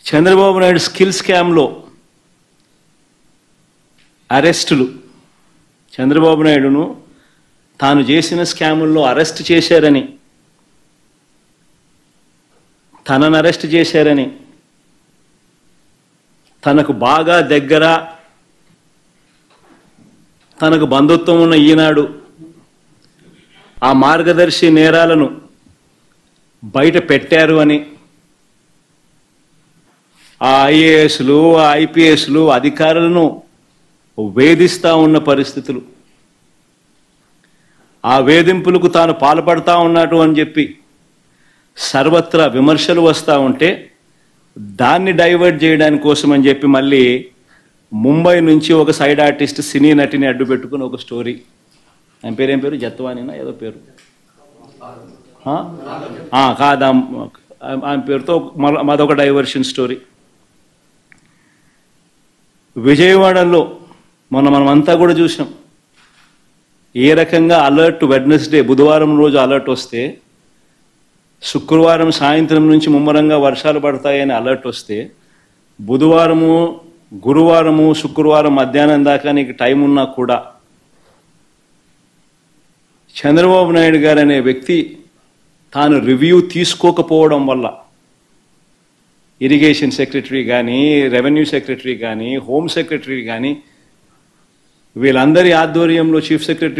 Chandrababu Naidu skill స్కామ్లో అరెస్టులు, చంద్రబాబు నాయుడును తాను చేసిన స్కాముల్లో అరెస్ట్ చేశారని, తనను అరెస్ట్ చేశారని, తనకు బాగా దగ్గర, తనకు బంధుత్వం ఉన్న ఈనాడు ఆ మార్గదర్శి నేరాలను బయట పెట్టారు అని ఆ ఐఏఎస్లు, ఆ ఐపీఎస్లు అధికారులను వేధిస్తూ ఉన్న పరిస్థితులు, ఆ వేధింపులకు తాను పాల్పడతా ఉన్నాడు అని చెప్పి సర్వత్రా విమర్శలు వస్తూ ఉంటే దాన్ని డైవర్ట్ చేయడానికి కోసం అని చెప్పి మళ్ళీ ముంబై నుంచి ఒక సైడ్ ఆర్టిస్ట్ సినీ నటిని అడ్డు పెట్టుకుని ఒక స్టోరీ, ఆయన పేరు ఏం పేరు, జత్వానినా ఏదో పేరు కాదా, ఆయన పేరుతో మాదొక డైవర్షన్ స్టోరీ. విజయవాడలో మనమంతా కూడా చూసాం ఏ రకంగా అలర్ట్. వెడ్నెస్డే బుధవారం రోజు అలర్ట్ వస్తే శుక్రవారం సాయంత్రం నుంచి ముమ్మరంగా వర్షాలు పడతాయని అలర్ట్ వస్తే బుధవారము, గురువారము, శుక్రవారం మధ్యాహ్నం దాకా నీకు టైం ఉన్నా కూడా చంద్రబాబు నాయుడు గారు అనే వ్యక్తి తాను రివ్యూ తీసుకోకపోవడం వల్ల ఇరిగేషన్ సెక్రటరీ కానీ, రెవెన్యూ సెక్రటరీ కానీ, హోమ్ సెక్రటరీ కానీ వీళ్ళందరి ఆధ్వర్యంలో చీఫ్ సెక్రటరీ